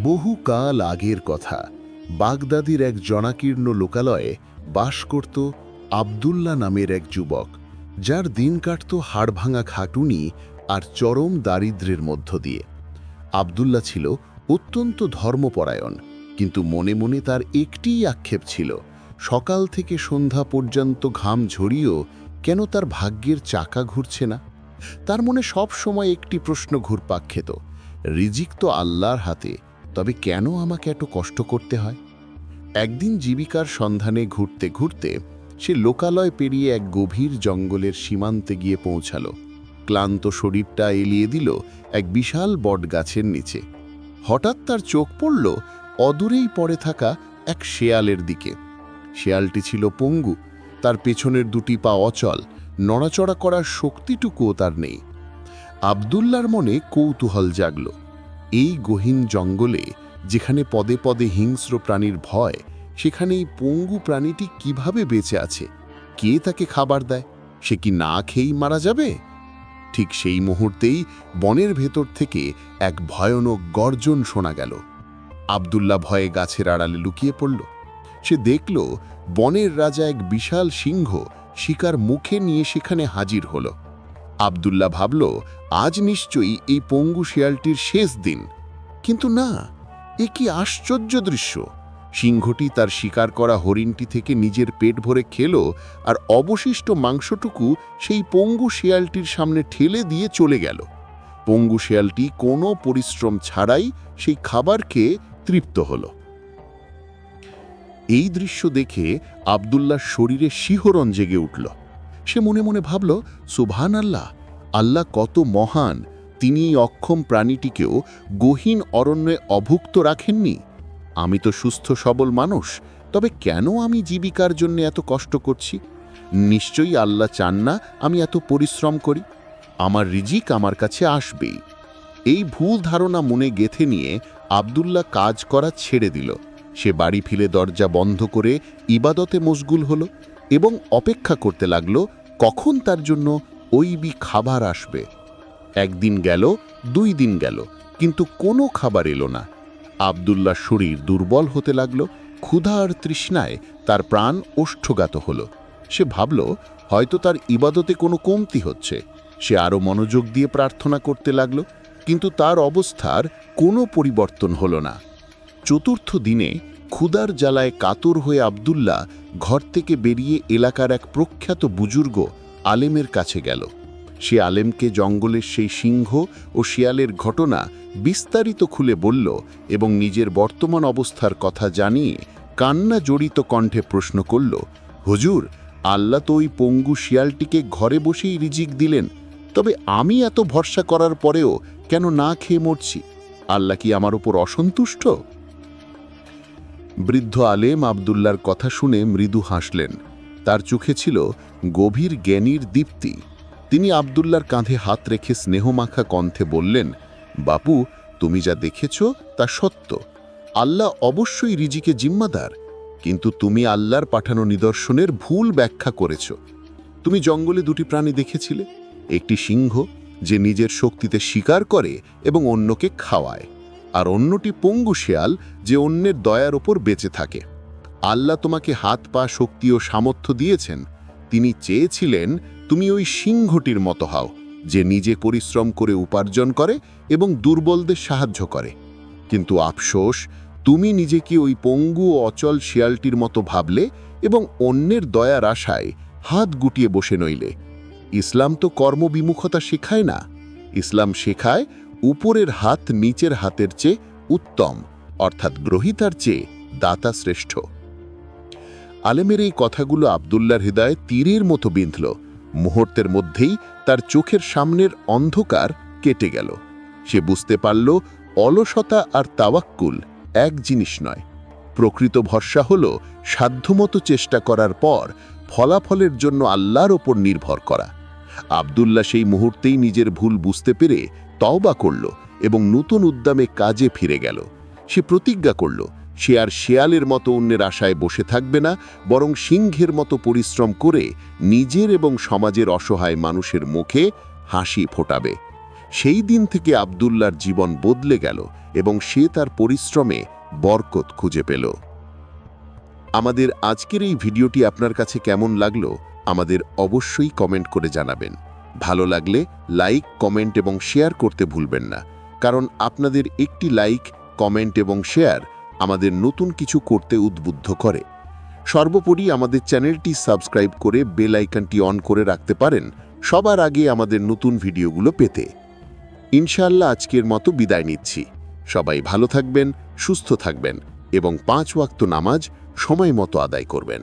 বহু কাল আগের কথা। বাগদাদির এক জনাকীর্ণ লোকালয়ে বাস করত আবদুল্লাহ নামের এক যুবক, যার দিন কাটত হাড়ভাঙা খাটুনি আর চরম দারিদ্র্যের মধ্য দিয়ে। আবদুল্লাহ ছিল অত্যন্ত ধর্মপরায়ণ, কিন্তু মনে মনে তার একটিই আক্ষেপ ছিল, সকাল থেকে সন্ধ্যা পর্যন্ত ঘাম ঝরিয়েও কেন তার ভাগ্যের চাকা ঘুরছে না। তার মনে সব সময় একটি প্রশ্ন ঘুরপাক খেত, রিজিক তো আল্লাহর হাতে, তবে কেন আমাকে এত কষ্ট করতে হয়? একদিন জীবিকার সন্ধানে ঘুরতে ঘুরতে সে লোকালয় পেরিয়ে এক গভীর জঙ্গলের সীমান্তে গিয়ে পৌঁছাল। ক্লান্ত শরীরটা এলিয়ে দিল এক বিশাল বটগাছের নিচে। হঠাৎ তার চোখ পড়ল অদূরেই পড়ে থাকা এক শেয়ালের দিকে। শেয়ালটি ছিল পঙ্গু, তার পেছনের দুটি পা অচল, নড়াচড়া করার শক্তিটুকুও তার নেই। আবদুল্লার মনে কৌতূহল জাগল, এই গহীন জঙ্গলে যেখানে পদে পদে হিংস্র প্রাণীর ভয়, সেখানে এই পঙ্গু প্রাণীটি কিভাবে বেঁচে আছে? কে তাকে খাবার দেয়? সে কি না খেয়েই মারা যাবে? ঠিক সেই মুহূর্তেই বনের ভেতর থেকে এক ভয়ানক গর্জন শোনা গেল। আবদুল্লাহ ভয়ে গাছের আড়ালে লুকিয়ে পড়ল। সে দেখল বনের রাজা এক বিশাল সিংহ শিকার মুখে নিয়ে সেখানে হাজির হল। আবদুল্লাহ ভাবল, আজ নিশ্চয়ই এই পঙ্গু শিয়ালটির শেষ দিন। কিন্তু না, এ কি আশ্চর্য দৃশ্য! সিংহটি তার শিকার করা হরিণটি থেকে নিজের পেট ভরে খেল, আর অবশিষ্ট মাংসটুকু সেই পঙ্গু শিয়ালটির সামনে ঠেলে দিয়ে চলে গেল। পঙ্গু শিয়ালটি কোনো পরিশ্রম ছাড়াই সেই খাবার খেয়ে তৃপ্ত হল। এই দৃশ্য দেখে আবদুল্লাহর শরীরে শিহরণ জেগে উঠল। সে মনে মনে ভাবল, সুবহান আল্লাহ, আল্লাহ কত মহান! তিনি এই অক্ষম প্রাণীটিকেও গহীন অরণ্যে অভুক্ত রাখেননি। আমি তো সুস্থ সবল মানুষ, তবে কেন আমি জীবিকার জন্য এত কষ্ট করছি? নিশ্চয়ই আল্লাহ চান না আমি এত পরিশ্রম করি। আমার রিজিক আমার কাছে আসবেই। এই ভুল ধারণা মনে গেঁথে নিয়ে আবদুল্লাহ কাজ করা ছেড়ে দিল। সে বাড়ি ফিরে দরজা বন্ধ করে ইবাদতে মশগুল হল এবং অপেক্ষা করতে লাগল কখন তার জন্য ওইবি খাবার আসবে। একদিন গেল, 2 দিন গেল, কিন্তু কোনো খাবার এলো না। আবদুল্লাহর শরীর দুর্বল হতে লাগল, ক্ষুধা আর তৃষ্ণায় তার প্রাণ ওষ্ঠঘাত হল। সে ভাবল, হয়তো তার ইবাদতে কোনো কমতি হচ্ছে। সে আরও মনোযোগ দিয়ে প্রার্থনা করতে লাগল, কিন্তু তার অবস্থার কোনো পরিবর্তন হল না। 4র্থ দিনে ক্ষুধার জ্বালায় কাতর হয়ে আবদুল্লাহ ঘর থেকে বেরিয়ে এলাকার এক প্রখ্যাত বুজুর্গ আলেমের কাছে গেল। সে আলেমকে জঙ্গলের সেই সিংহ ও শিয়ালের ঘটনা বিস্তারিত খুলে বলল এবং নিজের বর্তমান অবস্থার কথা জানিয়ে কান্না জড়িত কণ্ঠে প্রশ্ন করল, হুজুর, আল্লাহ তো ওই পঙ্গু শিয়ালটিকে ঘরে বসেই রিজিক দিলেন, তবে আমি এত ভরসা করার পরেও কেন না খেয়ে মরছি? আল্লাহ কি আমার উপর অসন্তুষ্ট? বৃদ্ধ আলেম আবদুল্লার কথা শুনে মৃদু হাসলেন। তার চোখে ছিল গভীর জ্ঞানীর দীপ্তি। তিনি আবদুল্লার কাঁধে হাত রেখে স্নেহমাখা কণ্ঠে বললেন, বাপু, তুমি যা দেখেছ তা সত্য। আল্লাহ অবশ্যই রিজিকে জিম্মাদার, কিন্তু তুমি আল্লাহর পাঠানো নিদর্শনের ভুল ব্যাখ্যা করেছ। তুমি জঙ্গলে 2টি প্রাণী দেখেছিলে, একটি সিংহ যে নিজের শক্তিতে শিকার করে এবং অন্যকে খাওয়ায়, আর অন্যটি পঙ্গু শিয়াল যে অন্যের দয়ার ওপর বেঁচে থাকে। আল্লাহ তোমাকে হাত পা শক্তি ও সামর্থ্য দিয়েছেন। তিনি চেয়েছিলেন তুমি ওই সিংহটির মতো হও, যে নিজে পরিশ্রম করে উপার্জন করে এবং দুর্বলদের সাহায্য করে। কিন্তু আফসোস, তুমি নিজেকে ওই পঙ্গু ও অচল শিয়ালটির মতো ভাবলে এবং অন্যের দয়ার আশায় হাত গুটিয়ে বসে নইলে। ইসলাম তো কর্মবিমুখতা শেখায় না। ইসলাম শেখায় উপরের হাত নিচের হাতের চেয়ে উত্তম, অর্থাৎ গ্রহীতার চেয়ে দাতা শ্রেষ্ঠ। আলেমের এই কথাগুলো আবদুল্লাহর হৃদয়ে তীরের মতো বিঁধল। মুহূর্তের মধ্যেই তার চোখের সামনের অন্ধকার কেটে গেল। সে বুঝতে পারল, অলসতা আর তাওয়াক্কুল এক জিনিস নয়। প্রকৃত ভরসা হল সাধ্যমতো চেষ্টা করার পর ফলাফলের জন্য আল্লাহর ওপর নির্ভর করা। আবদুল্লাহ সেই মুহূর্তেই নিজের ভুল বুঝতে পেরে তওবা করল এবং নতুন উদ্যমে কাজে ফিরে গেল। সে প্রতিজ্ঞা করল, সে আর শেয়ালের মতো অন্যের আশায় বসে থাকবে না, বরং সিংহের মতো পরিশ্রম করে নিজের এবং সমাজের অসহায় মানুষের মুখে হাসি ফোটাবে। সেই দিন থেকে আব্দুল্লাহর জীবন বদলে গেল এবং সে তার পরিশ্রমে বরকত খুঁজে পেল। আমাদের আজকের এই ভিডিওটি আপনার কাছে কেমন লাগলো আমাদের অবশ্যই কমেন্ট করে জানাবেন। ভালো লাগলে লাইক, কমেন্ট এবং শেয়ার করতে ভুলবেন না, কারণ আপনাদের একটি লাইক, কমেন্ট এবং শেয়ার আমাদের নতুন কিছু করতে উদ্বুদ্ধ করে। সর্বোপরি আমাদের চ্যানেলটি সাবস্ক্রাইব করে বেল আইকনটি অন করে রাখতে পারেন সবার আগে আমাদের নতুন ভিডিওগুলো পেতে। ইনশাআল্লাহ আজকের মতো বিদায় নিচ্ছি। সবাই ভালো থাকবেন, সুস্থ থাকবেন এবং 5 ওয়াক্ত নামাজ সময় মতো আদায় করবেন।